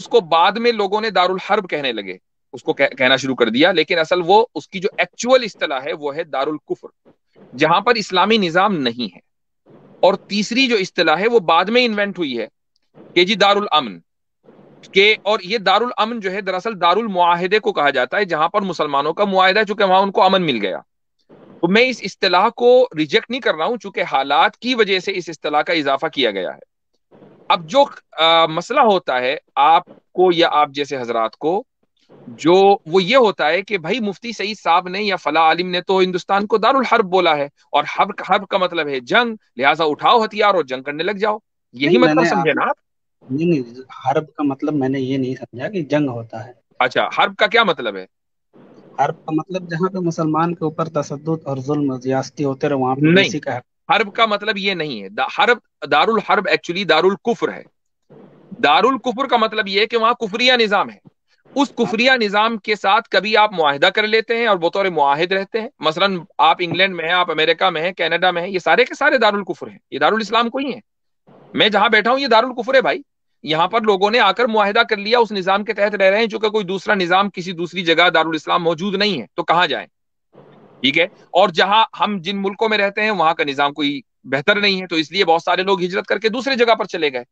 اس کو بعد میں لوگوں نے دارالحرب کہنے لگے، اس کو کہنا شروع کر دیا، لیکن اصل وہ اس کی جو ایکچوئل اصطلاح ہے وہ ہے دارالکفر، جہاں پر اسلامی نظام نہیں ہے۔ اور تیسری جو اصطلاح ہے وہ بعد میں انوینٹ ہوئی ہے کہ جی دارالامن کہ، اور یہ دارالامن جو ہے دراصل دارالمعاہدے کو کہا جاتا ہے، جہاں پر مسلمانوں کا معاہدہ ہے، چونکہ وہاں ان کو امن مل گیا۔ تو میں اس اصطلاح کو ریجیکٹ نہیں کر رہا ہوں، چونکہ حالات کی وجہ سے اس اصطلاح کا اضافہ کیا گیا ہے۔ اب جو مسئلہ ہوتا ہے آپ کو یا آپ جیسے حضرات کو، جو وہ یہ ہوتا ہے کہ بھائی مفتی سعید صاحب نے یا فلاں عالم نے تو ہندوستان کو دارالحرب بولا ہے، اور حرب کا مطلب ہے جنگ، لہٰذا اٹھاؤ ہتھیار اور جنگ کرنے لگ جاؤ، یہی نہیں میں مطلب نے سمجھے نا آپ؟ نہیں حرب کا مطلب میں نے یہ نہیں سمجھا کہ جنگ ہوتا ہے۔ اچھا، حرب کا کیا مطلب ہے؟ حرب کا مطلب جہاں پہ مسلمان کے اوپر تشدد اور ظلم زیاستی ہوتے رہے وہاں پہ نہیں، بیسک ہے۔ حرب کا مطلب یہ نہیں ہے، دارالحرب ایکچولی دارالکفر ہے۔ دارالکفر کا مطلب یہ ہے کہ وہاں کفریہ نظام ہے، اس کفریہ نظام کے ساتھ کبھی آپ معاہدہ کر لیتے ہیں اور بطور معاہد رہتے ہیں، مثلا آپ انگلینڈ میں ہیں، آپ امریکہ میں ہیں، کینیڈا میں ہیں، یہ سارے کے سارے دارالکفر ہیں، یہ دارالاسلام کوئی ہیں۔ میں جہاں بیٹھا ہوں یہ دارالکفر ہے بھائی، یہاں پر لوگوں نے آ کر معاہدہ کر لیا، اس نظام کے تحت رہ رہے ہیں، چونکہ کوئی دوسرا نظام کسی دوسری جگہ دارالاسلام موجود نہیں ہے تو کہاں جائیں، ٹھیک ہے؟ اور جہاں ہم جن ملکوں میں رہتے ہیں وہاں کا نظام کوئی بہتر نہیں ہے، تو اس لیے بہت سارے لوگ ہجرت کر کے دوسری جگہ پر چلے گئے۔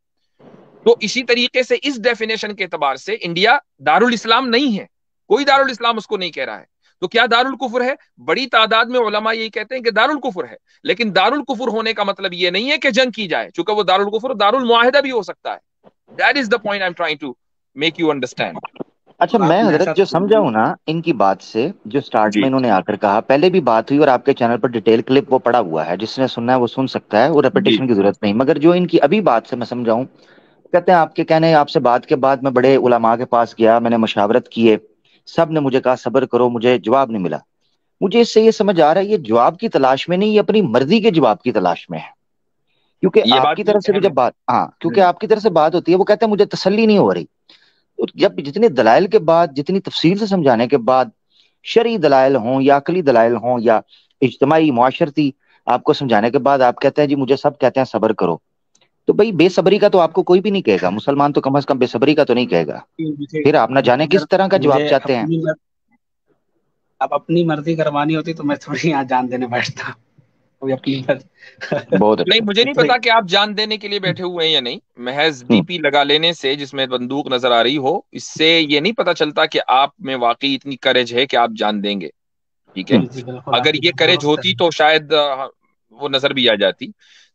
تو اسی طریقے سے اس ڈیفینیشن کے اعتبار سے انڈیا دارالاسلام نہیں ہے، کوئی دارالاسلام اس کو نہیں کہہ رہا ہے۔ تو کیا دارالکفر ہے؟ بڑی تعداد میں علماء یہی کہتے ہیں کہ دارالکفر ہے، لیکن دارالکفر ہونے کا مطلب یہ نہیں ہے کہ جنگ کی جائے، چونکہ وہ دارالکفر دارالمعاہدہ بھی ہو سکتا ہے۔ That is the point I'm trying to make you understand. اچھا آپ میں نے حضرت ایسا جو سمجھا ہوں نا ان کی بات سے، جو سٹارٹ جی میں انہوں نے آ کر کہا، پہلے بھی بات ہوئی اور آپ کے چینل پر ڈیٹیل کلپ وہ پڑا ہوا ہے، جس نے سننا ہے وہ سن سکتا ہے، وہ جی ریپیٹیشن کی ضرورت نہیں، مگر جو ان کی ابھی بات سے میں سمجھا ہوں، کہتے ہیں آپ کے کہنے آپ سے بات کے بعد میں بڑے علماء کے پاس گیا، میں نے مشاورت کیے، سب نے مجھے کہا صبر کرو، مجھے جواب نہیں ملا۔ مجھے اس سے یہ سمجھ آ رہا ہے یہ جواب کی تلاش میں نہیں، یہ اپنی مرضی کے جواب کی تلاش میں ہے، کیونکہ یہ آپ بات کی بھی طرف سے بھی اہم جب ہے۔ بات، ہاں کیونکہ آپ کی طرف سے بات ہوتی ہے، وہ کہتے ہیں مجھے تسلی نہیں ہو رہی۔ جب جتنے دلائل کے بعد، جتنی تفصیل سے سمجھانے کے بعد، شرعی دلائل ہوں یا عقلی دلائل ہوں یا اجتماعی معاشرتی آپ کو سمجھانے کے بعد آپ کہتے ہیں جی مجھے سب کہتے ہیں صبر کرو، تو بھئی بے صبری کا تو آپ کو کوئی بھی نہیں کہے گا، مسلمان تو کم از کم بے صبری کا تو نہیں کہے گا، پھر آپ نہ جانے اگر کس طرح کا جواب مجھے چاہتے ہیں۔ اب اپنی مرضی کروانی ہوتی تو میں تھوڑی یہاں جان دینے بیٹھتا، کوئی اپنی بہت نہیں، اچھا۔ مجھے نہیں پتا کہ آپ جان دینے کے لیے بیٹھے ہوئے ہیں یا نہیں، محض ڈی ہوں، پی لگا لینے سے جس میں بندوق نظر آ رہی ہو، اس سے یہ نہیں پتا چلتا کہ آپ میں واقعی اتنی کریج ہے کہ آپ جان دیں گے، ٹھیک ہے؟ ہوں، جی بالکل آپ اگر کی یہ بات کریج درست ہے۔ ہوتی تو شاید وہ نظر بھی آ جاتی۔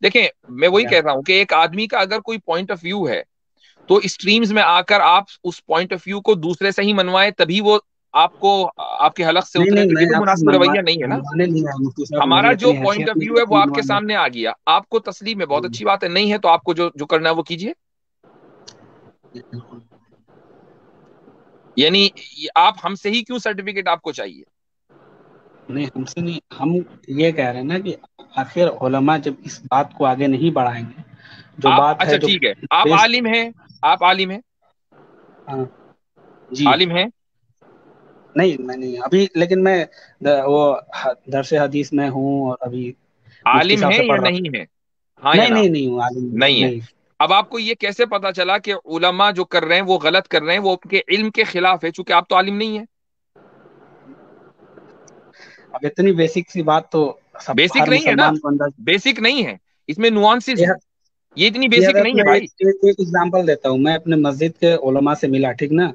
دیکھیں، میں وہی کہہ رہا ہوں کہ ایک آدمی کا اگر کوئی پوائنٹ آف ویو ہے تو اسٹریمز میں آ کر آپ اس پوائنٹ آف ویو کو دوسرے سے ہی منوائیں، تبھی وہ آپ کو آپ کے حلق سے اترے، نہیں تو میں یہ تو آپ سے مناسب رویہ نہیں ہے نا۔ منوانے نہیں آیا مفتی صاحب، ہمارا میری جو اتنی پوائنٹ حیثیت آف نہیں ویو کہ ہے آپ وہ آپ کے منوانے۔ سامنے آ گیا، آپ کو تسلیم ہے، بہت اچھی بات ہے، نہیں ہے تو آپ کو جو کرنا ہے وہ کیجیے۔ یعنی آپ ہم سے ہی کیوں سرٹیفکیٹ آپ کو چاہیے؟ نہیں ہم سے نہیں، ہم یہ کہہ رہے ہیں نا کہ آخر علماء جب اس بات کو آگے نہیں بڑھائیں گے، جو آپ بات ہے اچھا جو ٹھیک ہے، آپ بیس، عالم ہیں، آپ عالم ہیں، ہاں جی عالم ہیں، نہیں میں نہیں ابھی، لیکن میں وہ درس حدیث میں ہوں اور ابھی مفتی عالم صاحب ہیں سے یا پڑھ رہا نہیں ہوں۔ ہیں؟ ہاں یا نہیں نا؟ نہیں نہیں ہوں عالم، نہیں ہے۔ نہیں۔ اب آپ کو یہ کیسے پتا چلا کہ علماء جو کر رہے ہیں وہ غلط کر رہے ہیں، وہ آپ کے علم کے خلاف ہے، چونکہ آپ تو عالم نہیں ہیں؟ اب اتنی بیسک سی بات تو سب بیسک ہر نہیں ہے نا، مسلمان کو انداز۔ بیسک نہیں ہے، اس میں نوانسز یہ ہیں، یہ اتنی یہ بیسک حضرت نہیں ہے میں بھائی۔ ایک ایگزامپل دیتا ہوں، میں اپنے مسجد کے علماء سے ملا، ٹھیک نا،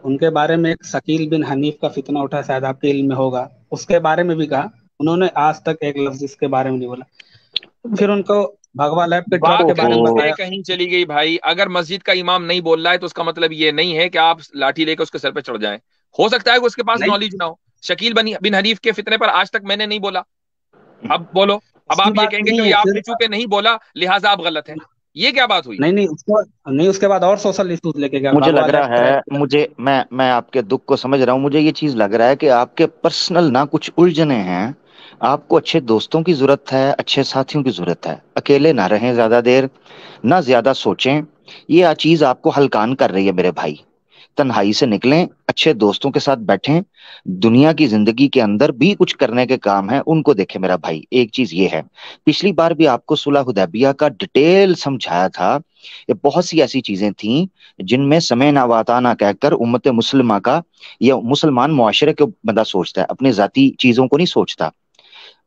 ان کے بارے میں ایک شکیل بن حنیف کا فتنہ اٹھا، شاید آپ کے علم میں ہوگا، اس کے بارے میں بھی کہا، انہوں نے آج تک ایک لفظ اس کے بارے میں نہیں بولا۔ پھر ان کو بھگوا لیب کے ٹرک بات کے بارے میں کہیں سے بتایا۔ کہیں چلی گئی بھائی، اگر مسجد کا امام نہیں بول رہا ہے تو اس کا مطلب یہ نہیں ہے کہ آپ لاٹھی لے کے اس کے سر پہ چڑھ جائیں، ہو سکتا ہے کہ اس کے پاس نہیں نالج نہ ہو۔ شکیل بن حنیف کے فتنے پر آج تک میں نے نہیں بولا، اب بولو، اس اب کی آپ یہ بات کہیں گے نہیں کہ ہے آپ پھر، نے چونکہ نہیں بولا لہٰذا آپ غلط ہیں، یہ کیا بات ہوئی؟ نہیں نہیں اس کو نہیں، اس کے بعد اور سوشل ایشوز لے کے گیا، مجھے بھگوا لگ لیب رہا ہے، ٹرک۔ میں آپ کے دکھ کو سمجھ رہا ہوں، مجھے یہ چیز لگ رہا ہے کہ آپ کے پرسنل نہ کچھ الجھنیں ہیں، آپ کو اچھے دوستوں کی ضرورت ہے، اچھے ساتھیوں کی ضرورت ہے، اکیلے نہ رہیں زیادہ دیر، نہ زیادہ سوچیں، یہ چیز آپ کو ہلکان کر رہی ہے میرے بھائی، تنہائی سے نکلیں, اچھے دوستوں کے ساتھ بیٹھیں, دنیا کی زندگی کے اندر بھی کچھ کرنے کے کام ہیں ان کو دیکھیں میرا بھائی. ایک چیز یہ ہے, پچھلی بار بھی آپ کو صلح حدیبیہ کا ڈیٹیل سمجھایا تھا, یہ بہت سی ایسی چیزیں تھیں جن میں سمعنا واطعنا کہہ کر امت مسلمہ کا یا مسلمان معاشرے کے بندہ سوچتا ہے, اپنے ذاتی چیزوں کو نہیں سوچتا.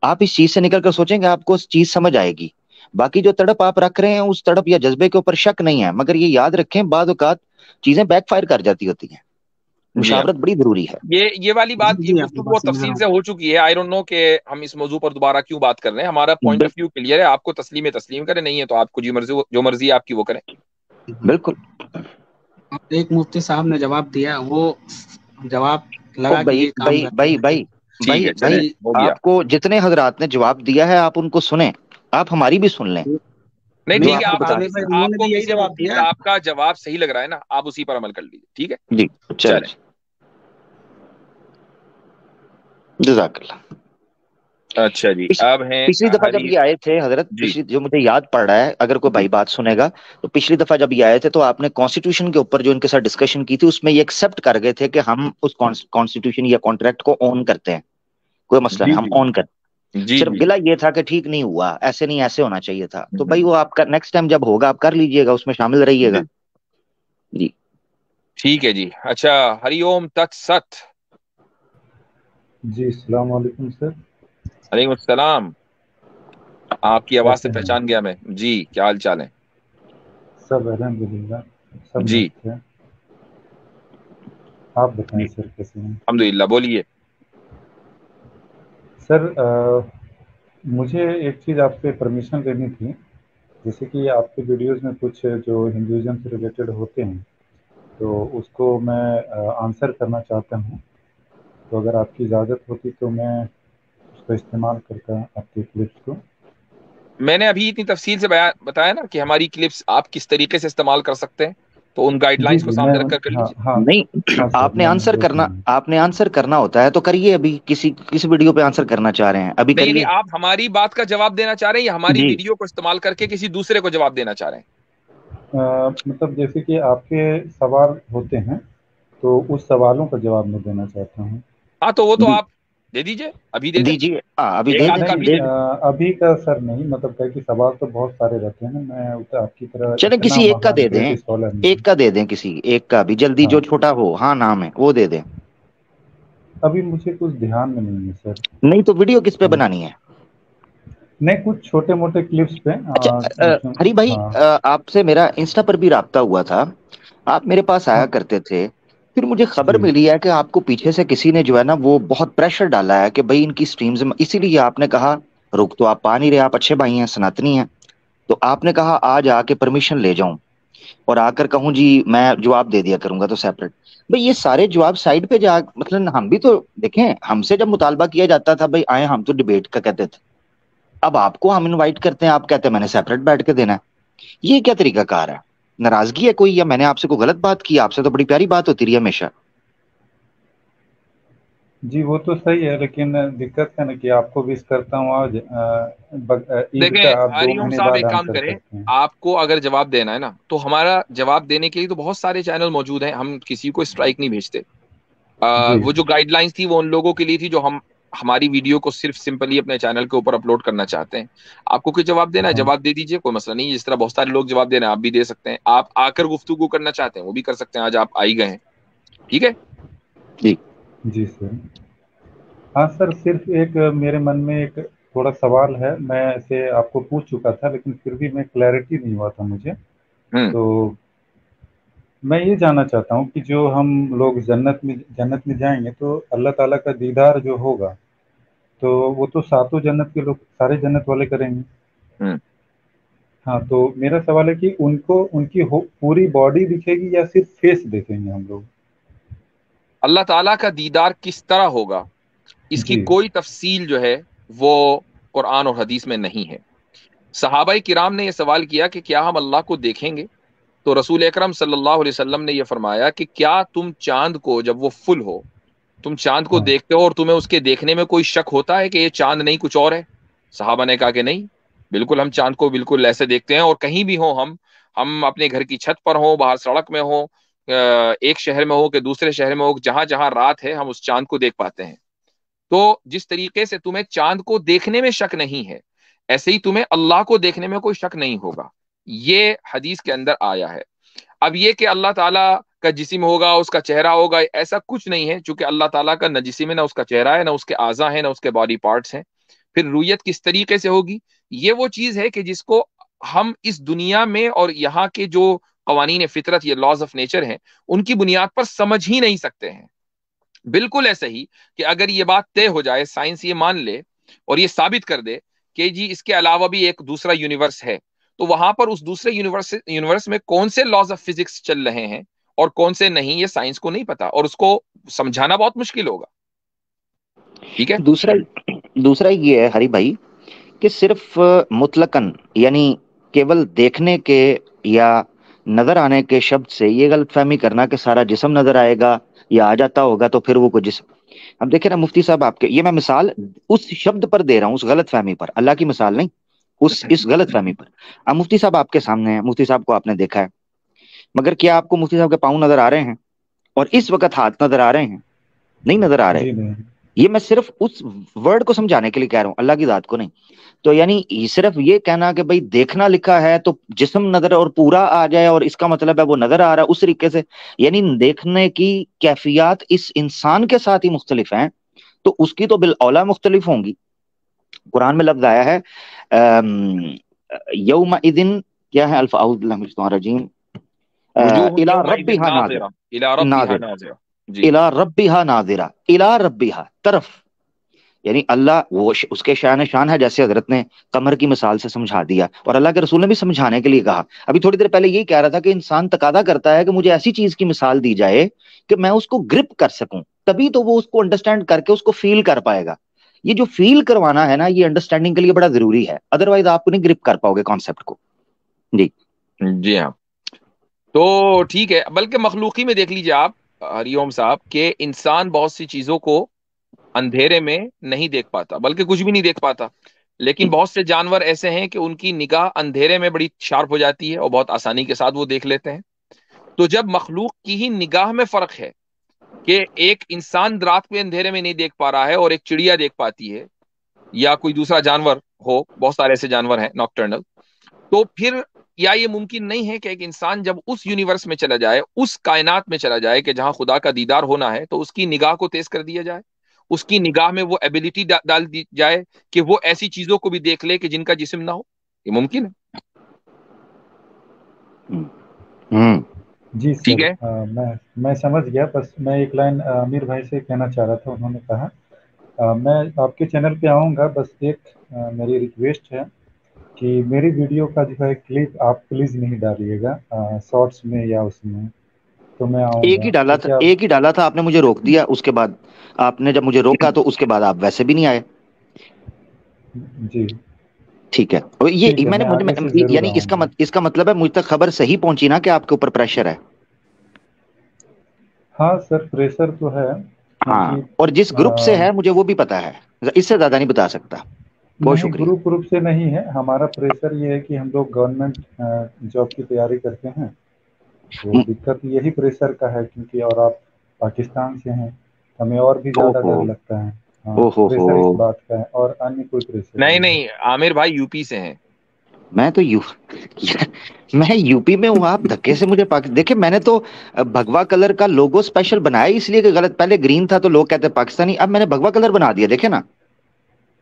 آپ اس چیز سے نکل کر سوچیں گے آپ کو چیز سمجھ آئے گی. باقی جو تڑپ آپ رکھ رہے ہیں اس تڑپ یا جذبے کے اوپر شک نہیں ہے, مگر یہ یاد رکھیں بعض اوقات چیزیں بیک فائر کر جاتی ہوتی ہیں. جی ہاں, مشاورت بڑی ضروری ہے. یہ والی بات, جی یہ جی آپ کی گفتگو بات اور سمجھ رہا تفصیل ہوں. سے ہو چکی ہے. آئی ڈونٹ نو کہ ہم اس موضوع پر دوبارہ کیوں بات کر رہے ہیں. ہمارا پوائنٹ آف ویو کلیئر ہے, آپ کو تسلیم کریں, نہیں ہے تو آپ کو جو مرضی ہے آپ کی وہ کریں. بالکل. اب ایک مفتی صاحب نے جواب دیا, وہ جواب او لگا کہ بھائی یہ کام بھائی کرتے بھائی ہیں بھائی ٹھیک بھائی ہے, چلیں بھائی, کہ ہو گیا. آپ کو جتنے حضرات نے جواب دیا ہے آپ ان کو سنیں, آپ ہماری بھی سن لیں نہیں جو نہیں ٹھیک آپ ہے, کو آپ بتا چلے رہے بھائی ہیں. انہوں آپ نے کو بھی یہ میرے جواب مفتی دیا. صاحب کا جواب صحیح لگ رہا ہے نا, آپ اسی پر عمل کر لیجیے. ٹھیک ہے, جی چلیں, چلیں. جزاک اللہ. اچھا جی, اب ہیں پچھلی دفعہ جب حدیث. یہ آئے تھے حضرت, جی پچھلی جو مجھے یاد پڑ رہا ہے, اگر کوئی جی بھائی بات سنے گا, تو پچھلی دفعہ جب یہ آئے تھے تو آپ نے کانسٹیٹیوشن کے اوپر جو ان کے ساتھ ڈسکشن کی تھی اس میں یہ ایکسپٹ کر گئے تھے کہ ہم اس کانسٹیٹیوشن یا کانٹریکٹ کو اون کرتے ہیں, کوئی مسئلہ جی نہیں, ہم جی اون کرتے. جی صرف جی گلا یہ تھا کہ ٹھیک نہیں ہوا, ایسے نہیں, ایسے ہونا چاہیے تھا. تو جی بھائی وہ آپ کا نیکسٹ ٹائم جب ہوگا آپ کر لیجئے گا, اس میں شامل رہیے گا. جی جی ٹھیک ہے جی. اچھا, ہری اوم تت ست. جی السلام علیکم سر. علیکم السلام. آپ کی آواز سے کیسے ہیں؟ پہچان گیا میں جی, کیا حال چال ہے؟ سب الحمد للہ, سب جی مست ہے. آپ بتائیں جی سر کیسے ہیں؟ الحمد للہ, بولیے. سر مجھے ایک چیز آپ سے پرمیشن لینی تھی. جیسے کہ آپ کے ویڈیوز میں کچھ جو ہندوازم سے ریلیٹڈ ہوتے ہیں تو اس کو میں آنسر کرنا چاہتا ہوں, تو اگر آپ کی اجازت ہوتی تو میں اس کا استعمال کرتا آپ کے کلپس کو. میں نے ابھی اتنی تفصیل سے بتایا نا کہ ہماری کلپس آپ کس طریقے سے استعمال کر سکتے ہیں, تو ان گائیڈ جی لائنس کو جی میں سامنے رکھ کر کر ہاں لیجیے. ہاں نہیں, ہاں سر آپ نے میں آنسر وہ کرنا, سن رہا آپ نے آنسر کرنا ہوتا ہے تو کریے. ابھی کس ویڈیو پہ آنسر کرنا چاہ رہے ہیں, ابھی نہیں کریے. نہیں, آپ ہماری بات کا جواب دینا چاہ رہے ہیں یا ہماری جی ویڈیو کو استعمال کر کے کسی دوسرے کو جواب دینا چاہ رہے ہیں؟ مطلب جیسے کہ آپ کے سوال ہوتے ہیں تو اس سوالوں کا جواب میں دینا چاہتا ہوں. ہاں تو وہ تو جی آپ دے دیجئے, ابھی دے دیں. دیجیے, ابھی ایک دے آدھ دیں کا نہیں بھی دے دیں. ابھی کا سر نہیں, مطلب کہ سوال تو بہت سارے رہتے ہیں نا, میں آپ کی طرح چلیں اتنا کسی ایک کا مہان دے دیں, گریٹ اسکالر ایک نہیں. کا دے دیں, کسی ایک کا بھی جلدی ہاں جو چھوٹا ہو, ہاں نام ہے وہ دے دیں. ابھی مجھے کچھ دھیان میں نہیں ہے سر. نہیں تو ویڈیو کس پہ ہاں بنانی ہے؟ نہیں, کچھ چھوٹے موٹے کلپس پہ. اچھا, ہری بھائی, ہاں آپ سے میرا انسٹا پر بھی رابطہ ہوا تھا, آپ میرے پاس ہاں آیا کرتے تھے. پھر مجھے خبر جی ملی ہے کہ آپ کو پیچھے سے کسی نے جو ہے نا وہ بہت پریشر ڈالا ہے کہ بھائی ان کی سٹریمز, اسی لیے آپ نے کہا رک, تو آپ پا نہیں رہے, آپ اچھے بھائی ہیں, سناتنی ہیں, تو آپ نے کہا آج آ کے پرمیشن لے جاؤں اور آ کر کہوں جی میں جواب دے دیا کروں گا تو سیپریٹ. بھئی یہ سارے جواب سائڈ پہ جا, مطلب ہم بھی تو دیکھیں, ہم سے جب مطالبہ کیا جاتا تھا بھئی آئے, ہم تو ڈیبیٹ کا کہتے تھے. اب آپ کو ہم انوائٹ کرتے ہیں, آپ کہتے ہیں میں نے سیپریٹ بیٹھ کے دینا ہے. یہ کیا طریقہ کار ہے؟ ناراضگی ہے کوئی, یا میں نے آپ سے کوئی غلط بات کی؟ آپ سے تو بڑی پیاری بات ہوتی رہی ہمیشہ. جی وہ تو صحیح ہے, لیکن دقت ہے نا کہ آپ کو وش کرتا ہوں آج, عید دیکھیں کا آپ 2 ہریوم مہینے صاحب, بعد ایک کام آنسر کریں, کرتے ہیں. آپ کو اگر جواب دینا ہے نا تو ہمارا جواب دینے کے لیے تو بہت سارے چینل موجود ہیں, ہم کسی کو اسٹرائک نہیں بھیجتے. جی وہ جو گائیڈ لائنس تھی وہ ان لوگوں کے لیے تھی جو ہماری ویڈیو کو صرف سمپلی اپنے چینل کے اوپر اپلوڈ کرنا چاہتے ہیں. آپ کو کوئی جواب دینا ہے, ہاں جواب دے دیجیے, کوئی مسئلہ نہیں. جس طرح بہت سارے لوگ جواب دے رہے ہیں, آپ بھی دے سکتے ہیں. آپ آ کر گفتگو کرنا چاہتے ہیں وہ بھی کر سکتے ہیں, آج آپ آئی گئے ہیں. ٹھیک ہے جی جی سر. ہاں سر, صرف ایک میرے من میں ایک تھوڑا سوال ہے, میں اسے آپ کو پوچھ چکا تھا لیکن پھر بھی میں کلیئرٹی نہیں ہوا تھا مجھے. ہوں تو میں یہ جاننا چاہتا ہوں کہ جو ہم لوگ جنت میں جائیں گے تو اللہ تعالیٰ کا دیدار جو ہوگا تو وہ تو ساتوں جنت کے لوگ, سارے جنت والے کریں گے. ہوں ہاں, تو میرا سوال ہے کہ ان کو ان کی پوری باڈی دکھے گی یا صرف فیس دیکھیں گے ہم لوگ؟ اللہ تعالیٰ کا دیدار کس طرح ہوگا اس کی جی کوئی تفصیل جو ہے وہ قرآن اور حدیث میں نہیں ہے. صحابہ کرام نے یہ سوال کیا کہ کیا ہم اللہ کو دیکھیں گے؟ تو رسول اکرم صلی اللہ علیہ وسلم نے یہ فرمایا کہ کیا تم چاند کو جب وہ فل ہو, تم چاند کو ہاں دیکھتے ہو اور تمہیں اس کے دیکھنے میں کوئی شک ہوتا ہے کہ یہ چاند نہیں کچھ اور ہے؟ صحابہ نے کہا کہ نہیں, بالکل ہم چاند کو بالکل ایسے دیکھتے ہیں, اور کہیں بھی ہوں ہم اپنے گھر کی چھت پر ہوں, باہر سڑک میں ہوں, ایک شہر میں ہو کہ دوسرے شہر میں ہو، جہاں جہاں رات ہے ہم اس چاند کو دیکھ پاتے ہیں. تو جس طریقے سے تمہیں چاند کو دیکھنے میں شک نہیں ہے، ایسے ہی تمہیں اللہ کو دیکھنے میں کوئی شک نہیں ہوگا. یہ حدیث کے اندر آیا ہے. اب یہ کہ اللہ تعالیٰ کا جسم ہوگا، اس کا چہرہ ہوگا، ایسا کچھ نہیں ہے، چونکہ اللہ تعالیٰ کا نہ جسم ہے، نہ اس کا چہرہ ہے، نہ اس کے اعضاء ہیں، نہ اس کے باڈی پارٹس ہیں. پھر رویت کس طریقے سے ہوگی؟ یہ وہ چیز ہے کہ جس کو ہم اس دنیا میں اور یہاں کے جو قوانین فطرت، یہ لاز آف نیچر ہیں، ان کی بنیاد پر سمجھ ہی نہیں سکتے ہیں. بالکل ایسا ہی کہ اگر یہ بات طے ہو جائے، سائنس یہ مان لے اور یہ ثابت کر دے کہ جی اس کے علاوہ بھی ایک دوسرا یونیورس ہے، تو وہاں پر اس دوسرے یونیورس میں کون سے لاز آف فزکس چل رہے ہیں اور کون سے نہیں، یہ سائنس کو نہیں پتا، اور اس کو سمجھانا بہت مشکل ہوگا. ٹھیک ہے. دوسرا یہ ہے ہری بھائی کہ صرف مطلقاً یعنی کیول دیکھنے کے یا نظر آنے کے شبد سے یہ غلط فہمی کرنا کہ سارا جسم نظر آئے گا یا آ جاتا ہوگا تو پھر وہ کوئی جسم. اب دیکھیں نا مفتی صاحب، آپ کے یہ میں مثال اس شبد پر دے رہا ہوں، اس غلط فہمی پر، اللہ کی مثال نہیں، اس غلط فہمی پر. اب مفتی صاحب آپ کے سامنے ہیں، مفتی صاحب کو آپ نے دیکھا ہے، مگر کیا آپ کو مفتی صاحب کے پاؤں نظر آ رہے ہیں اور اس وقت ہاتھ نظر آ رہے ہیں؟ نہیں نظر آ رہے. جی نہیں. یہ میں صرف اس ورڈ کو سمجھانے کے لیے کہہ رہا ہوں، اللہ کی ذات کو نہیں. تو یعنی صرف یہ کہنا کہ بھئی دیکھنا لکھا ہے تو جسم نظر اور پورا آ جائے اور اس کا مطلب ہے وہ نظر آ رہا ہے اس طریقے سے، یعنی دیکھنے کی کیفیات اس انسان کے ساتھ ہی مختلف ہیں تو اس کی تو بالاولیٰ مختلف ہوں گی. قرآن میں لفظ آیا ہے یومئذ، کیا ہے الف اعوذ باللہ من الشیطان الرجیم، الی ربها ناظرہ، الی ربها ناظرہ، الی ربها طرف، یعنی اللہ وہ اس کے شان ہے، جیسے حضرت نے قمر کی مثال سے سمجھا دیا اور اللہ کے رسول نے بھی سمجھانے کے لیے کہا. ابھی تھوڑی دیر پہلے یہی کہہ رہا تھا کہ انسان تقاضا کرتا ہے کہ مجھے ایسی چیز کی مثال دی جائے کہ میں اس کو گرپ کر سکوں، تبھی تو وہ اس کو انڈرسٹینڈ کر کے اس کو فیل کر پائے گا. یہ جو فیل کروانا ہے نا، یہ انڈرسٹینڈنگ کے لیے بڑا ضروری ہے، ادروائز آپ کو نہیں گرپ کر پاؤ گے کانسیپٹ کو. جی ہاں. تو ٹھیک ہے، بلکہ مخلوقی میں دیکھ لیجیے آپ ہری اوم صاحب کہ انسان بہت سی چیزوں کو اندھیرے میں نہیں دیکھ پاتا، بلکہ کچھ بھی نہیں دیکھ پاتا. لیکن بہت سے جانور ایسے ہیں کہ ان کی نگاہ اندھیرے میں بڑی شارپ ہو جاتی ہے اور بہت آسانی کے ساتھ وہ دیکھ لیتے ہیں. تو جب مخلوق کی ہی نگاہ میں فرق ہے کہ ایک انسان رات میں اندھیرے میں نہیں دیکھ پا رہا ہے اور ایک چڑیا دیکھ پاتی ہے یا کوئی دوسرا جانور ہو، بہت سارے ایسے جانور ہیں ناکٹرنل، تو پھر یا یہ ممکن نہیں ہے کہ ایک انسان جب اس یونیورس میں چلا جائے، اس کائنات میں چلا جائے کہ جہاں خدا کا دیدار ہونا ہے، تو اس کی نگاہ کو تیز کر دیا جائے، اس کی نگاہ میں وہ ایبلٹی ڈال دی جائے کہ وہ ایسی چیزوں کو بھی دیکھ لے کہ جن کا جسم نہ ہو. یہ ممکن ہے. جی ٹھیک سر، ہے. میں سمجھ گیا. بس میں ایک لائن امیر بھائی سے کہنا چاہ رہا تھا. انہوں نے کہا میں آپ کے چینل پہ آؤں گا، بس ایک میری ریکویسٹ ہے کہ میری ویڈیو کا جو ہے کلپ آپ پلیز نہیں ڈالیے گا شارٹس میں یا اس میں، تو میں آؤں ایک گا. ہی ڈالا تھا، ایک ہی ڈالا تھا، آپ نے مجھے روک دیا. اس کے بعد آپ نے جب مجھے روکا تو اس کے بعد آپ ویسے بھی نہیں آئے. جی ٹھیک ہے، ٹھیک یہ ہے، میں نے میں آگے سے ضرور یعنی آؤں گا. اس کا مطلب ہے مجھ تک خبر صحیح پہنچی نا کہ آپ کے اوپر پریشر ہے. ہاں سر، پریشر تو ہے ہاں، کیونکہ اور جس گروپ سے ہے مجھے وہ بھی پتا ہے، اس سے زیادہ نہیں بتا سکتا. بہت نہیں، شکریہ. گروپ سے نہیں ہے. ہمارا پریشر یہ ہے کہ ہم لوگ گورنمنٹ جاب کی تیاری کرتے ہیں، تو دقت یہی پریشر کا ہے. کیونکہ اور آپ پاکستان سے ہیں، ہمیں اور بھی زیادہ ڈر لگتا ہے. ہاں، پریشر اس بات کا ہے اور انیہ کوئی پریشر نہیں عامر بھائی یو پی سے ہیں. میں تو میں یو پی میں ہوں، آپ دھکے سے مجھے دیکھیں، میں نے تو بھگوا کلر کا لوگو اسپیشل بنایا اس لیے کہ غلط، پہلے گرین تھا تو لوگ کہتے ہیں پاکستانی، اب میں نے بھگوا کلر بنا دیا. دیکھیں نا،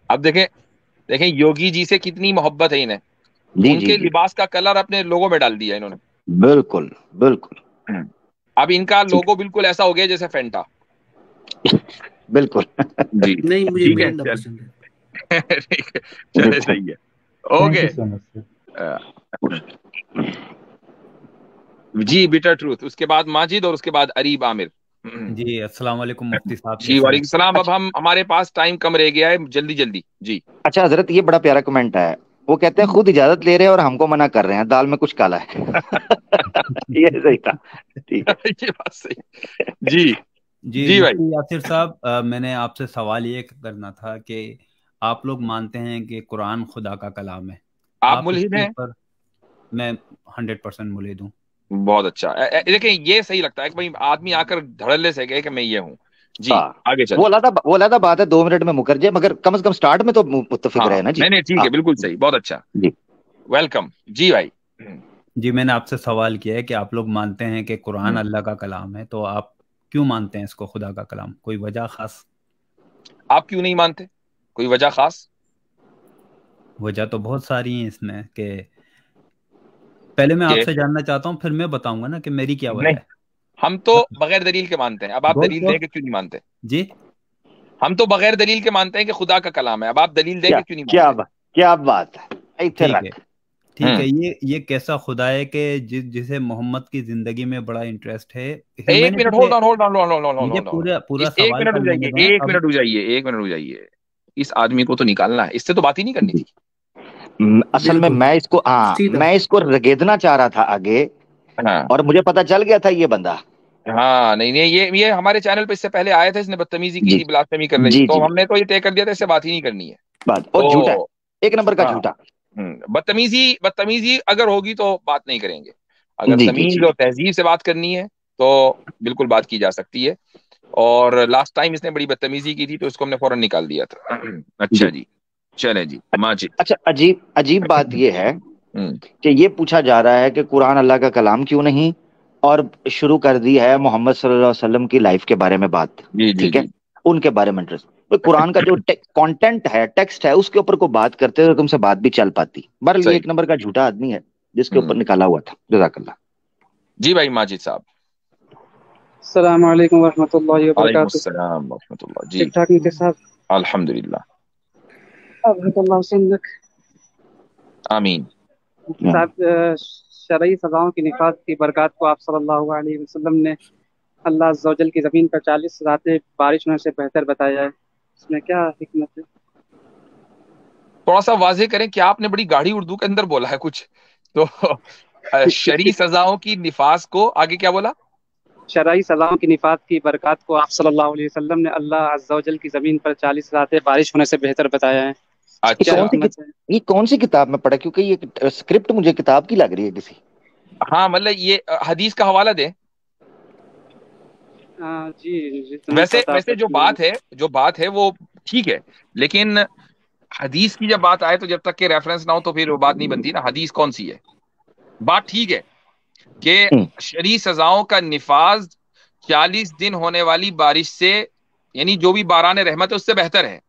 اب دیکھیں یوگی جی سے کتنی محبت ہے انہیں، جی ان جی کے جی، لباس کا کلر اپنے لوگو میں ڈال دیا انہوں نے. بالکل بالکل. اب ان کا لوگو بالکل ایسا ہو گیا جیسے فینٹا. بالکل. جی نہیں، مجھے ٹھیک ہے، مرنڈا پسند ہے. چلے صحیح ہے. Thank okay you so much sir. جی بیٹر ٹروتھ، اس کے بعد ماجد اور اس کے بعد اریب عامر. جی السلام علیکم مفتی صاحب. جی وعلیکم السلام. اب ہمارے پاس ٹائم کم رہ گیا ہے، جلدی جلدی. جی اچھا حضرت، یہ بڑا پیارا کمنٹ ہے. وہ کہتے ہیں خود اجازت لے رہے ہیں اور ہم کو منع کر رہے ہیں، دال میں کچھ کالا ہے. یہ صحیح تھا. ٹھیک ہے، یہ بات صحیح. جی جی بھائی، مفتی یاسر صاحب، میں نے آپ سے سوال یہ کرنا تھا کہ آپ لوگ مانتے ہیں کہ قرآن خدا کا کلام ہے. آپ اس ملحد کے ہیں؟ اوپر میں 100% ملحد ہوں. بہت اچھا. دیکھیں یہ صحیح لگتا ہے کہ بھائی آدمی آ کر دھڑلے سے گئے کہ میں یہ ہوں. جی ہاں آگے وہ چلیں. علیحدہ بات ہے 2 منٹ میں مکر جائے، مگر کم از کم سٹارٹ میں تو متفق ہاں رہے نا جی. نہیں ٹھیک ہے، بالکل صحیح، بہت اچھا. جی ویلکم. جی بھائی. جی میں نے آپ سے سوال کیا ہے کہ آپ لوگ مانتے ہیں کہ قرآن اللہ کا کلام ہے، تو آپ کیوں مانتے ہیں اس کو خدا کا کلام؟ کوئی وجہ خاص؟ آپ کیوں نہیں مانتے؟ کوئی وجہ خاص؟ وجہ تو بہت ساری ہیں اس میں، کہ پہلے میں آپ سے جاننا چاہتا ہوں، پھر میں بتاؤں گا نا کہ میری کیا وجہ نہیں، ہے. ہم تو بغیر دلیل کے مانتے ہیں. اب آپ دلیل دیں کہ کیوں نہیں مانتے؟ جی ہم تو بغیر دلیل کے مانتے ہیں کہ خدا کا کلام ہے. اب آپ دلیل دیں کہ کیوں نہیں مانتے؟ کیا بات ہے. ٹھیک ہے. یہ کیسا خدا ہے کہ جسے محمد کی زندگی میں بڑا انٹرسٹ ہے؟ ایک منٹ ہولڈ آن. مجھے پورا ایک سوال منٹ کر رک لینے جائیے، دیں. ایک منٹ رک جائیے. اس آدمی کو تو نکالنا ہے، اس سے تو بات ہی نہیں کرنی تھی. اصل میں اس کو رگیدنا چاہ رہا تھا آگے، ہاں اور مجھے پتا چل گیا تھا یہ بندہ. ہاں نہیں یہ ہمارے چینل پہ اس سے پہلے آیا تھا، اس نے بدتمیزی کی جی تھی، بلاسفیمی کر رہی تھی، جی تو جی ہم نے تو یہ طے کر دیا تھا اس سے بات ہی نہیں کرنی ہے. بات اور تو جھوٹا ہے، ایک نمبر کا ہاں جھوٹا. بدتمیزی اگر ہوگی تو بات نہیں کریں گے. اگر جی جی تمیز جی اور تہذیب سے بات کرنی ہے تو بالکل بات کی جا سکتی ہے. اور لاسٹ ٹائم اس نے بڑی بدتمیزی کی تھی تو اس کو ہم نے فوراً نکال دیا تھا. اچھا جی چلیں جی ماجد. اچھا عجیب بات یہ ہے کہ یہ پوچھا جا رہا ہے کہ قرآن اللہ کا کلام کیوں نہیں، اور شروع کر دی ہے محمد صلی اللہ علیہ وسلم کی لائف کے بارے میں بات. جی جی ٹھیک ہے، جی ان کے بارے میں انٹرسٹ. قرآن کا جو کانٹینٹ ہے، ٹیکسٹ ہے، اس کے اوپر کو بات کرتے تو تم سے بات بھی چل پاتی. بہرحال یہ صحیح. ایک نمبر کا جھوٹا آدمی ہے جس کے اوپر نکالا ہوا تھا. جزاک اللہ. جی بھائی ماجد صاحب. السلام علیکم ورحمۃ اللہ وعلیکم وبرکاتہ. السلام ورحمۃ اللہ. جی ٹھیک ٹھاک مفتی صاحب؟ الحمدللہ. الحمد اللہ حسین. آمین. مفتی صاحب، شرعی سزاؤں کی نفاذ کی برکات کو آپ صلی اللہ علیہ وسلم نے اللہ عز و جل کی زمین پر 40 راتیں بارش ہونے سے بہتر بتایا ہے، اس میں کیا حکمت ہے؟ تھوڑا سا واضح کریں کہ آپ نے بڑی گاڑی اردو کے اندر بولا ہے کچھ تو. شرعی سزاؤں کی نفاذ کو آگے کیا بولا؟ شرعی سزاؤں کی نفاذ کی برکات کو آپ صلی اللہ علیہ وسلم نے اللہ عز و جل کی زمین پر 40 راتیں بارش ہونے سے بہتر بتایا ہے. کیا اچھا حکمت ہے؟ یہ کون سی کتاب میں پڑھا؟ کیونکہ یہ اسکرپٹ مجھے کتاب کی لگ رہی ہے کسی. ہاں مطلب یہ حدیث کا حوالہ دیں. جی جتنا پتا ویسے جو بات ہے وہ ٹھیک ہے، لیکن حدیث کی جب بات آئے تو جب تک کہ ریفرنس نہ ہو تو پھر وہ بات نہیں بنتی نا. حدیث کون سی ہے؟ بات ٹھیک ہے کہ شرعی سزاؤں کا نفاذ 40 دن ہونے والی بارش سے، یعنی جو بھی باران رحمت ہے اس سے بہتر ہے.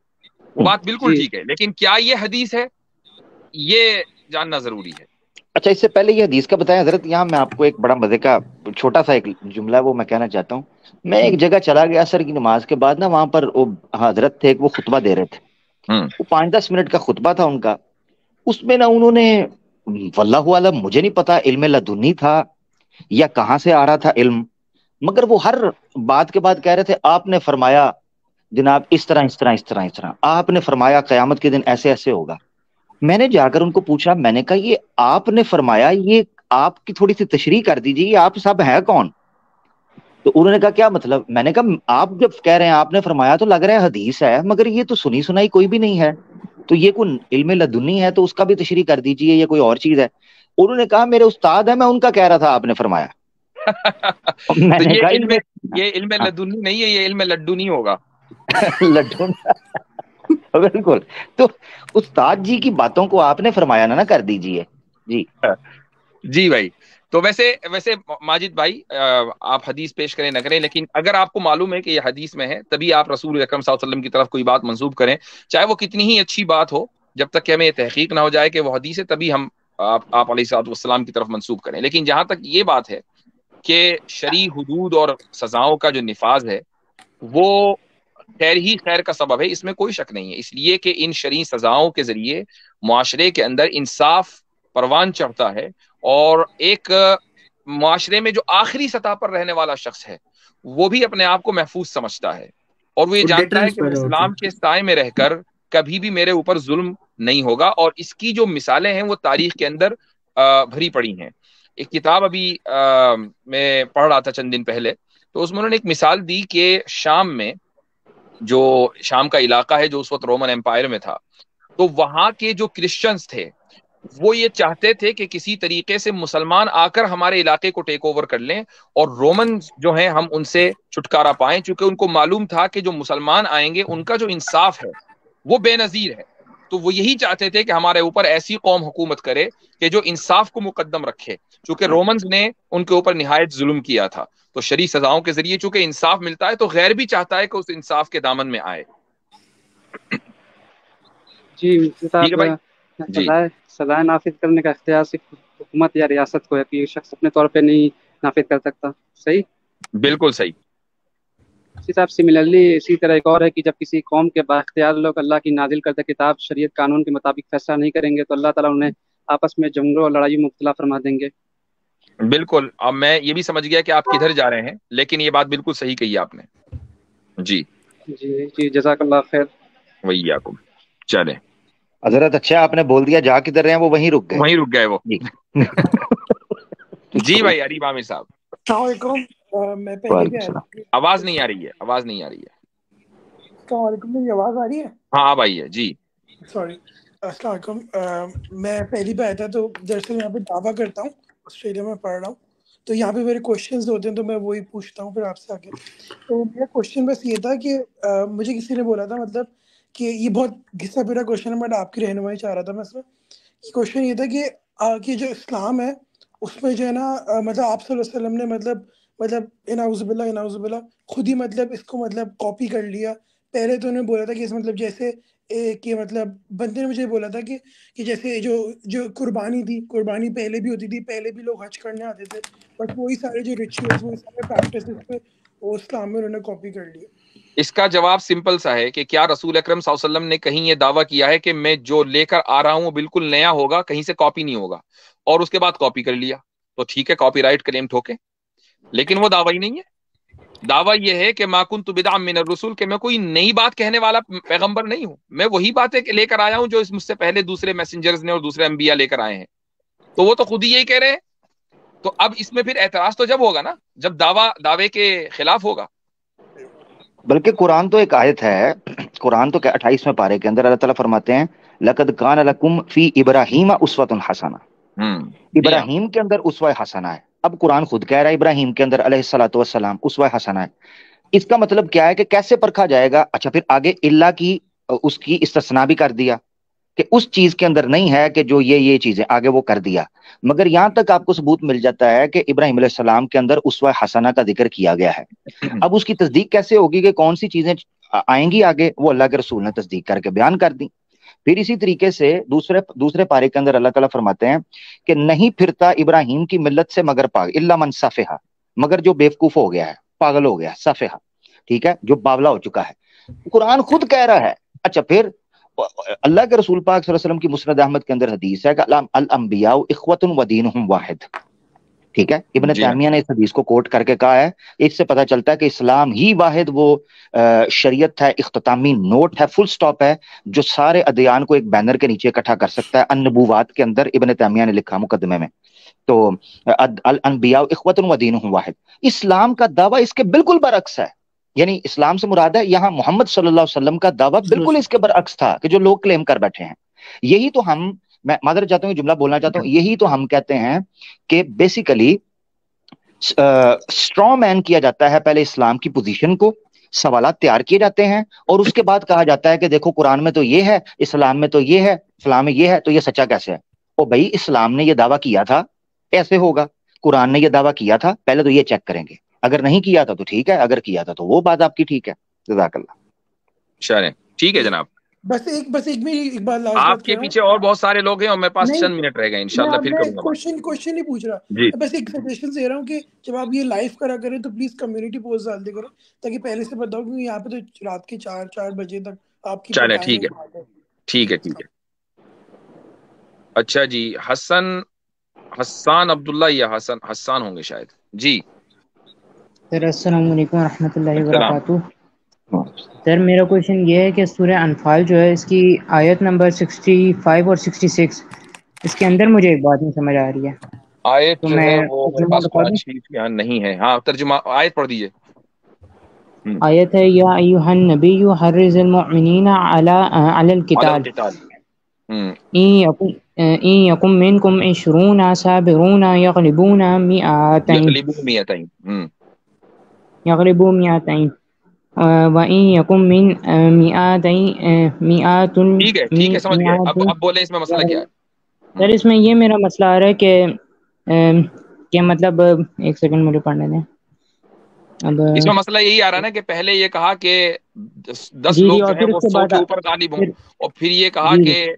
وہ بات بالکل ٹھیک ہے، لیکن کیا یہ حدیث ہے یہ جاننا ضروری ہے. اچھا، اس سے پہلے یہ حدیث کا بتائیں حضرت. یہاں میں آپ کو ایک بڑا مزے کا چھوٹا سا ایک جملہ وہ میں کہنا چاہتا ہوں. میں ایک جگہ چلا گیا عصر کی نماز کے بعد نا، وہاں پر وہ حضرت تھے، وہ خطبہ دے رہے تھے. وہ 5-10 منٹ کا خطبہ تھا ان کا. اس میں نا انہوں نے واللہ عالم مجھے نہیں پتا علم لدنی تھا یا کہاں سے آ رہا تھا علم، مگر وہ ہر بات کے بعد کہہ رہے تھے آپ نے فرمایا جناب اس طرح اس طرح اس طرح اس طرح، آپ نے فرمایا قیامت کے دن ایسے ایسے ہوگا. میں نے جا کر ان کو پوچھا، میں نے کہا یہ آپ نے فرمایا، یہ آپ کی تھوڑی سی تشریح کر دیجیے، یہ آپ سب ہیں کون؟ تو انہوں نے کہا کیا مطلب؟ میں نے کہا آپ جب کہہ رہے ہیں آپ نے فرمایا تو لگ رہا ہے حدیث ہے، مگر یہ تو سنی سنائی کوئی بھی نہیں ہے، تو یہ کوئی علم لدنی ہے تو اس کا بھی تشریح کر دیجیے، یہ کوئی اور چیز ہے. انہوں نے کہا میرے استاد ہے، میں ان کا کہہ رہا تھا آپ نے فرمایا. میں تو نے کہا یہ علم لدنی نہیں ہے، یہ علم لڈو نہیں ہوگا. لڈو بالکل. تو استاد جی کی باتوں کو آپ نے فرمایا نہ کر دیجیے. جی جی بھائی. تو ویسے ماجد بھائی آپ حدیث پیش کریں نہ کریں، لیکن اگر آپ کو معلوم ہے کہ یہ حدیث میں ہے تبھی آپ رسول اکرم صلی اللہ علیہ وسلم کی طرف کوئی بات منسوب کریں، چاہے وہ کتنی ہی اچھی بات ہو. جب تک کہ ہمیں یہ تحقیق نہ ہو جائے کہ وہ حدیث ہے تبھی ہم آپ علیہ الصلوۃ والسلام کی طرف منسوب کریں. لیکن جہاں تک یہ بات ہے کہ شرعی حدود اور سزاؤں کا جو نفاذ ہے وہ خیر ہی خیر کا سبب ہے، اس میں کوئی شک نہیں ہے. اس لیے کہ ان شرعی سزاؤں کے ذریعے معاشرے کے اندر انصاف پروان چڑھتا ہے، اور ایک معاشرے میں جو آخری سطح پر رہنے والا شخص ہے وہ بھی اپنے آپ کو محفوظ سمجھتا ہے، اور وہ یہ جانتا ہے کہ اسلام کے سائے میں رہ کر کبھی بھی میرے اوپر ظلم نہیں ہوگا. اور اس کی جو مثالیں ہیں وہ تاریخ کے اندر بھری پڑی ہیں. ایک کتاب ابھی میں پڑھ رہا تھا چند دن پہلے، تو اس میں انہوں نے ایک مثال دی کہ شام میں، جو شام کا علاقہ ہے جو اس وقت رومن امپائر میں تھا، تو وہاں کے جو کرسچنز تھے وہ یہ چاہتے تھے کہ کسی طریقے سے مسلمان آ کر ہمارے علاقے کو ٹیک اوور کر لیں اور رومن جو ہیں ہم ان سے چھٹکارا پائیں، چونکہ ان کو معلوم تھا کہ جو مسلمان آئیں گے ان کا جو انصاف ہے وہ بے نظیر ہے. تو وہ یہی چاہتے تھے کہ ہمارے اوپر ایسی قوم حکومت کرے کہ جو انصاف کو مقدم رکھے، چونکہ رومنز نے ان کے اوپر نہایت ظلم کیا تھا. تو شرعی سزاؤں کے ذریعے چونکہ انصاف ملتا ہے تو غیر بھی چاہتا ہے کہ اس انصاف کے دامن میں آئے. جی ٹھیک ہے بھائی. جی سزائے نافذ کرنے کا اختیار صرف حکومت یا ریاست کو ہے، کہ شخص اپنے طور پہ نہیں نافذ کر سکتا. صحیح، بالکل صحیح. اسی صاحب سملرلی اسی طرح ایک اور ہے کہ جب کسی قوم کے بااختیار لوگ اللہ کی نازل کردہ کتاب شریعت قانون کے مطابق فیصلہ نہیں کریں گے تو اللہ تعالیٰ انہیں آپس میں جنگوں اور لڑائی مبتلا فرما دیں گے. بالکل. اب میں یہ بھی سمجھ گیا کہ آپ کدھر جا رہے ہیں، لیکن یہ بات بالکل صحیح کہی آپ نے. جی جی جزاک اللہ خیر. ویاکم. چلیں حضرت اچھا آپ نے بول دیا جا کدھر رہے ہیں، وہ وہیں رک گئے. وہیں رک گئے وہ. جی جی بھائی عریب عامر صاحب. السلام علیکم. میں پہلے بھی آیا. آواز نہیں آ رہی ہے، آواز نہیں آ رہی ہے. السلام علیکم. میری آواز آ رہی ہے؟ ہاں اب آئی ہے. جی سوری. السلام علیکم. میں پہلی بار آیا تھا تو دراصل یہاں پہ دعویٰ کرتا ہوں، آسٹریلیا میں پڑھ رہا ہوں، تو یہاں پہ میرے کوشچنز ہوتے ہیں تو میں وہی پوچھتا ہوں پھر آپ سے آگے. تو میرا کوشچن بس یہ تھا کہ مجھے کسی نے بولا تھا مطلب کہ یہ بہت گھسا پھرا کوشچن ہے، بٹ آپ کی رہنمائی چاہ رہا تھا میں اس میں. کوشچن یہ تھا کہ جو اسلام ہے اس میں جو ہے نا مطلب آپ صلی اللہ علیہ وسلم نے مطلب نعوذ باللہ خود ہی مطلب اس کو مطلب کاپی کر لیا. پہلے تو انہوں نے بولا تھا کہ اس مطلب جیسے کہ مطلب بندے نے مجھے بولا تھا کہ جیسے جو قربانی تھی، قربانی پہلے بھی ہوتی تھی، پہلے بھی لوگ حج کرنے آتے تھے، بٹ وہی سارے جو ریچولز، وہی سارے پریکٹسز پہ وہ اسلام میں انہوں نے کاپی کر لیا. اس کا جواب سمپل سا ہے کہ کیا رسول اکرم صلی اللہ علیہ وسلم نے کہیں یہ دعویٰ کیا ہے کہ میں جو لے کر آ رہا ہوں وہ بالکل نیا ہوگا، کہیں سے کاپی نہیں ہوگا، اور اس کے بعد کاپی کر لیا تو ٹھیک ہے، کاپی رائٹ کلیم ٹھوکے. لیکن وہ دعویٰ ہی نہیں ہے. دعویٰ یہ ہے کہ ما کنت بدعا من الرسول، کہ میں کوئی نئی بات کہنے والا پیغمبر نہیں ہوں، میں وہی باتیں لے کر آیا ہوں جو مجھ سے پہلے دوسرے میسنجرز نے اور دوسرے انبیاء لے کر آئے ہیں. تو وہ تو خود ہی یہی کہہ رہے ہیں. تو اب اس میں پھر اعتراض تو جب ہوگا نا جب دعوے کے خلاف ہوگا. بلکہ قرآن تو ایک آیت ہے، قرآن تو 28ویں پارے کے اندر اللہ تعالیٰ فرماتے ہیں لقد کان لکم فی ابراہیم اسوۃ حسنہ. ابراہیم کے اندر اسوہ حسنہ ہے. اب قرآن خود کہہ رہا ہے ابراہیم کے اندر علیہ الصلوۃ والسلام اسوہ حسنہ ہے. اس کا مطلب کیا ہے کہ کیسے پرکھا جائے گا؟ اچھا پھر آگے اللہ کی اس کی استثناء بھی کر دیا کہ اس چیز کے اندر نہیں ہے کہ جو یہ چیزیں آگے وہ کر دیا، مگر یہاں تک آپ کو ثبوت مل جاتا ہے کہ ابراہیم علیہ السلام کے اندر اسوہ حسنہ کا ذکر کیا گیا ہے. اب اس کی تصدیق کیسے ہوگی کہ کون سی چیزیں آئیں گی آگے؟ وہ اللہ کے رسول نے تصدیق کر کے بیان کر دی. پھر اسی طریقے سے دوسرے پارے کے اندر اللہ تعالیٰ فرماتے ہیں کہ نہیں پھرتا ابراہیم کی ملت سے مگر پاگل، الا من صفحہ، مگر جو بیوقوف ہو گیا ہے، پاگل ہو گیا، صفحہ، ٹھیک ہے، جو باولا ہو چکا ہے. قرآن خود کہہ رہا ہے. اچھا پھر اللہ کے رسول پاک صلی اللہ علیہ وسلم کی مسند احمد کے اندر حدیث ہے کہ الانبیاء اخوۃ ودینہم واحد. ٹھیک ہے، ابن تیمیہ نے اس حدیث کو کوٹ کر کے کہا ہے. اس سے پتہ چلتا ہے کہ اسلام ہی واحد وہ شریعت ہے، اختتامی نوٹ ہے، فل سٹاپ ہے، جو سارے ادیان کو ایک بینر کے نیچے اکٹھا کر سکتا ہے. النبوات کے اندر ابن تیمیہ نے لکھا مقدمے میں. تو الانبیاء اخوۃ ودینہم واحد. اسلام کا دعویٰ اس کے بالکل برعکس ہے. یعنی اسلام سے مراد ہے یہاں محمد صلی اللہ علیہ وسلم کا دعویٰ بالکل اس کے برعکس تھا کہ جو لوگ کلیم کر بیٹھے ہیں. یہی تو میں معذرت چاہتا ہوں جملہ بولنا چاہتا ہوں، یہی تو ہم کہتے ہیں کہ بیسیکلی اسٹرانگ مین کیا جاتا ہے. پہلے اسلام کی پوزیشن کو سوالات تیار کیے جاتے ہیں اور اس کے بعد کہا جاتا ہے کہ دیکھو قرآن میں تو یہ ہے، اسلام میں تو یہ ہے، فلاں میں یہ ہے، تو یہ سچا کیسے ہے؟ او بھائی اسلام نے یہ دعویٰ کیا تھا ایسے ہوگا، قرآن نے یہ دعویٰ کیا تھا، پہلے تو یہ چیک کریں گے. اگر نہیں کیا تھا تو ٹھیک ہے، اگر کیا تھا تو وہ بات آپ کی ٹھیک ہے. جزاک اللہ. چلیں ٹھیک ہے جناب. بس ایک بات لاسٹ آپ کے پیچھے اور بہت سارے لوگ ہیں اور میرے پاس چند منٹ رہ گئے، انشاءاللہ پھر کروں گا. کوشچن نہیں پوچھ رہا، جی بس ایک سجیشن دے رہا ہوں کہ جب آپ یہ لائیو کرا کریں تو پلیز کمیونٹی پوسٹ ڈال دیا کرو تاکہ پہلے سے پتا ہو، کیونکہ یہاں پہ تو رات کے 4 بجے تک آپ کی. چلیں ٹھیک ہے ٹھیک ہے ٹھیک ہے. اچھا جی، حسان عبداللہ یا حسان ہوں گے شاید. جی سر السلام علیکم ورحمۃ اللہ وبرکاتہ. سر میرا کوشچن یہ ہے کہ سورہ انفال جو ہے اس کی آیت نمبر 65 اور 66 اس کے اندر مجھے ایک بات نہیں سمجھ آ رہی ہے. آیت تو جو میں ہے وہ میرے پاس قرآن شریف یہاں نہیں ہے. ہاں ترجمہ آیت پڑھ دیجئے. آیت ہے یا ایھا النبی حرض المؤمنین علی القتال. إن يكن منكم 20 صابرون يغلبوا 200 وإن يكن من 100 ٹھیک ہے سمجھ گئے. اب بولیں اس میں مسئلہ کیا ہے. سر اس میں یہ میرا مسئلہ آ رہا ہے کہ مطلب ایک سیکنڈ مجھے پڑھنے دیں. اب اس میں مسئلہ یہی آ رہا ہے نا کہ پہلے یہ کہا کہ 10 جی لوگ اور جو ہیں پھر وہ اس کے 100 بعد کے اوپر غالب ہوں, اور پھر یہ کہا جی کہ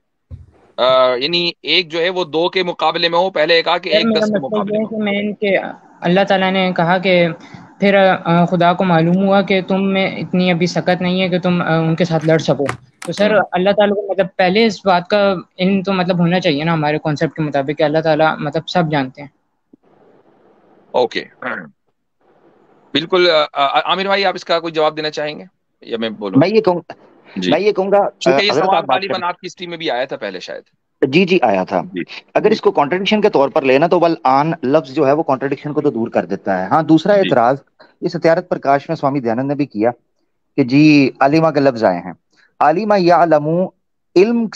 یعنی ایک جو ہے وہ 2 کے مقابلے میں ہو, پہلے کہا کہ سر ایک میرا 10 کے مسئلہ مقابلے یہ ہے میں ہو. کہ میں ان کے اللہ تعالیٰ نے کہا کہ پھر خدا کو معلوم ہوا کہ تم میں اتنی ابھی سکت نہیں ہے کہ تم ان کے ساتھ لڑ سکو. تو سر اللہ تعالیٰ کو مطلب پہلے اس بات کا علم تو مطلب ہونا چاہیے نا ہمارے کانسیپٹ کے مطابق کہ اللہ تعالیٰ مطلب سب جانتے ہیں. اوکے بالکل. عامر بھائی آپ اس کا کوئی جواب دینا چاہیں گے یا میں بولوں؟ میں یہ کہوں گا چونکہ یہ اگر سوال آپ بات غالباً آپ کی ہسٹری میں بھی آیا تھا پہلے شاید. جی آیا تھا. اگر اس کو کانٹرڈکشن کے طور پر لینا تو والآن لفظ جو ہے وہ کانٹرڈکشن کو تو دور کر دیتا ہے. ہاں دوسرا اعتراض یہ ستیارت پرکاش میں سوامی دیانند نے بھی کیا کہ جی عالمہ کے لفظ آئے ہیں. عالمہ یعلم علم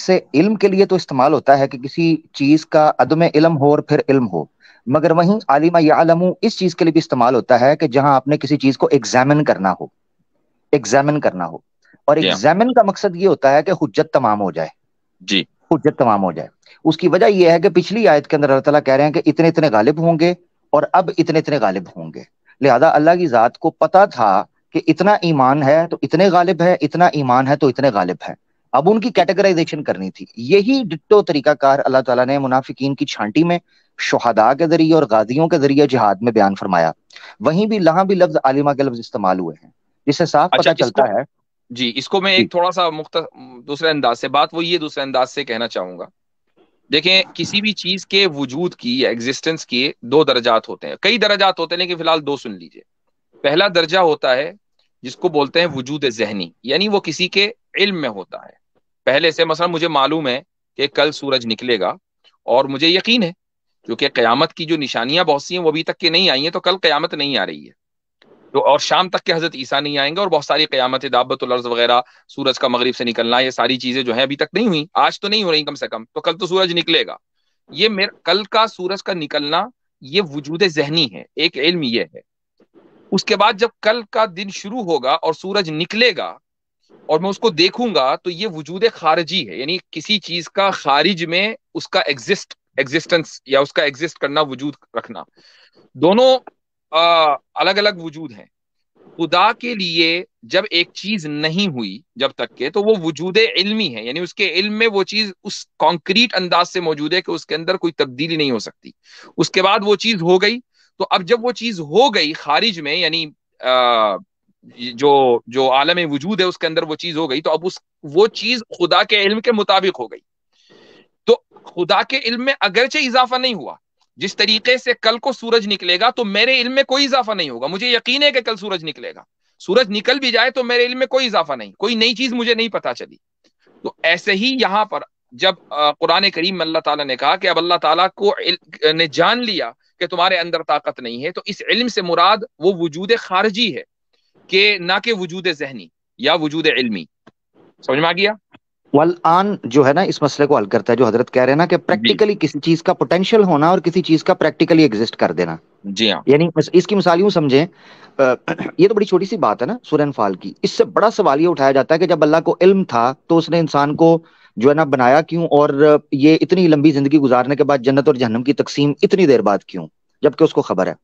کے لیے تو استعمال ہوتا ہے کہ کسی چیز کا عدم علم ہو اور پھر علم ہو, مگر وہیں عالمہ یعلم اس چیز کے لیے بھی استعمال ہوتا ہے کہ جہاں آپ نے کسی چیز کو ایگزامن کرنا ہو. اور ایگزامن کا مقصد یہ ہوتا ہے کہ حجت تمام ہو جائے. جی حجت تمام ہو جائے. اس کی وجہ یہ ہے کہ پچھلی آیت کے اندر اللہ تعالیٰ کہہ رہے ہیں کہ اتنے اتنے غالب ہوں گے اور اب اتنے اتنے غالب ہوں گے. لہذا اللہ کی ذات کو پتا تھا کہ اتنا ایمان ہے تو اتنے غالب ہے, اتنا ایمان ہے تو اتنے غالب ہے. اب ان کی کیٹیگرائزیشن کرنی تھی. یہی ڈٹو طریقہ کار اللہ تعالیٰ نے منافقین کی چھانٹی میں شہداء کے ذریعے اور غازیوں کے ذریعے جہاد میں بیان فرمایا. وہیں بھی لہاں بھی لفظ عالمہ کے لفظ استعمال ہوئے ہیں, جس سے صاف پتہ چلتا ہے. جی اس کو میں ایک تھوڑا سا دوسرے انداز سے بات وہ یہ دوسرے انداز سے کہنا چاہوں گا. دیکھیں کسی بھی چیز کے وجود کی یا ایگزسٹنس کے 2 درجات ہوتے ہیں, کئی درجات ہوتے ہیں لیکن فی الحال 2 سن لیجئے. پہلا درجہ ہوتا ہے جس کو بولتے ہیں وجود ذہنی, یعنی وہ کسی کے علم میں ہوتا ہے پہلے سے. مثلا مجھے معلوم ہے کہ کل سورج نکلے گا اور مجھے یقین ہے کیونکہ قیامت کی جو نشانیاں بہت سی ہیں وہ ابھی تک کے نہیں آئی ہیں, تو کل قیامت نہیں آ رہی ہے تو, اور شام تک کے حضرت عیسیٰ نہیں آئیں گے, اور بہت ساری قیامت دابت الارض وغیرہ, سورج کا مغرب سے نکلنا, یہ ساری چیزیں جو ہیں ابھی تک نہیں ہوئی, آج تو نہیں ہو رہی کم سے کم, تو کل تو سورج نکلے گا. یہ کل کا سورج کا نکلنا یہ وجود ذہنی ہے, ایک علم یہ ہے. اس کے بعد جب کل کا دن شروع ہوگا اور سورج نکلے گا اور میں اس کو دیکھوں گا تو یہ وجود خارجی ہے, یعنی کسی چیز کا خارج میں اس کا ایگزسٹنس یا اس کا ایگزسٹ کرنا, وجود رکھنا. دونوں الگ الگ وجود ہیں. خدا کے لیے جب ایک چیز نہیں ہوئی جب تک کہ, تو وہ وجود علمی ہے, یعنی اس کے علم میں وہ چیز اس کانکریٹ انداز سے موجود ہے کہ اس کے اندر کوئی تبدیلی نہیں ہو سکتی. اس کے بعد وہ چیز ہو گئی, تو اب جب وہ چیز ہو گئی خارج میں, یعنی جو عالم وجود ہے اس کے اندر وہ چیز ہو گئی, تو اب وہ چیز خدا کے علم کے مطابق ہو گئی. تو خدا کے علم میں اگرچہ اضافہ نہیں ہوا, جس طریقے سے کل کو سورج نکلے گا تو میرے علم میں کوئی اضافہ نہیں ہوگا. مجھے یقین ہے کہ کل سورج نکلے گا, سورج نکل بھی جائے تو میرے علم میں کوئی اضافہ نہیں, کوئی نئی چیز مجھے نہیں پتا چلی. تو ایسے ہی یہاں پر جب قرآن کریم میں اللہ تعالیٰ نے کہا کہ اب اللہ تعالیٰ کو نے جان لیا کہ تمہارے اندر طاقت نہیں ہے, تو اس علم سے مراد وہ وجود خارجی ہے کہ نہ کہ وجود ذہنی یا وجود علمی. سمجھ میں آ گیا؟ والآن جو ہے نا اس مسئلے کو حل کرتا ہے جو حضرت کہہ رہے ہیں نا کہ پریکٹیکلی کسی چیز کا پوٹینشیل ہونا اور کسی چیز کا پریکٹیکلی ایگزسٹ کر دینا. جی ہاں, یعنی اس کی مثال یوں سمجھیں, یہ تو بڑی چھوٹی سی بات ہے نا سورہ انفال کی. اس سے بڑا سوال یہ اٹھایا جاتا ہے کہ جب اللہ کو علم تھا تو اس نے انسان کو جو ہے نا بنایا کیوں, اور یہ اتنی لمبی زندگی گزارنے کے بعد جنت اور جہنم کی تقسیم اتنی دیر بعد کیوں, جبکہ اس کو خبر ہے.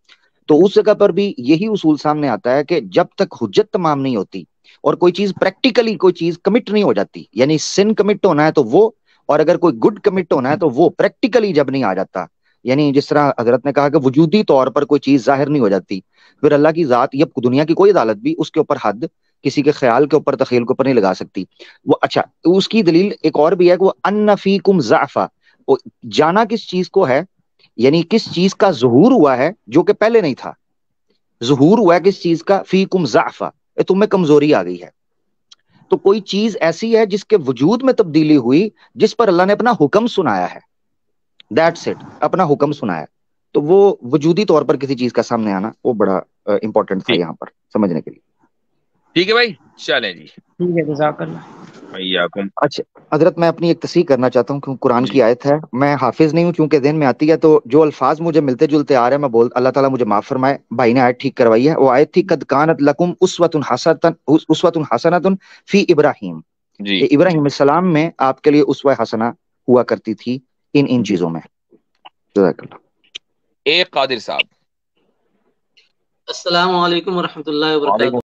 تو اس جگہ پر بھی یہی اصول سامنے آتا ہے کہ جب تک حجت تمام نہیں ہوتی اور کوئی چیز پریکٹیکلی کوئی چیز کمٹ نہیں ہو جاتی, یعنی سن کمٹ ہونا ہے تو وہ, اور اگر کوئی گڈ کمٹ ہونا ہے تو وہ پریکٹیکلی جب نہیں آ جاتا, یعنی جس طرح حضرت نے کہا کہ وجودی طور پر کوئی چیز ظاہر نہیں ہو جاتی, پھر اللہ کی ذات, یہ دنیا کی کوئی عدالت بھی اس کے اوپر حد کسی کے خیال کے اوپر تخیل کے اوپر نہیں لگا سکتی. وہ اچھا اس کی دلیل ایک اور بھی ہے کہ وہ ان فیکم ضعفا, جانا کس چیز کو ہے, یعنی کس چیز کا ظہور ہوا ہے جو کہ پہلے نہیں تھا. ظہور ہوا ہے کس چیز کا, فیکم ضعفا, تم میں کمزوری آ گئی ہے. تو کوئی چیز ایسی ہے جس کے وجود میں تبدیلی ہوئی, جس پر اللہ نے اپنا حکم سنایا ہے, دیٹس اٹ, اپنا حکم سنایا. تو وہ وجودی طور پر کسی چیز کا سامنے آنا وہ بڑا امپورٹنٹ تھا یہاں پر سمجھنے کے لیے. ٹھیک ہے بھائی, چلیں جی. ٹھیک ہے، جزاک اللہ۔ اچھا حضرت، میں اپنی ایک تصحیح کرنا چاہتا ہوں کیونکہ قرآن کی آیت ہے، میں حافظ نہیں ہوں کیونکہ ذہن میں آتی ہے تو جو الفاظ مجھے ملتے جلتے آ رہے ہیں میں اللہ تعالیٰ مجھے معاف فرمائے، بھائی نے آیت ٹھیک کروائی ہے، وہ آیت تھی قد کانت لکم اسوۃ حسنۃ فی ابراہیم، جی ابراہیم السلام میں آپ کے لیے اسوہ حسنہ ہوا کرتی تھی ان چیزوں میں۔ جزاک اللہ۔ ایک قادر صاحب۔ السلام علیکم ورحمۃ اللہ وبرکاتہ۔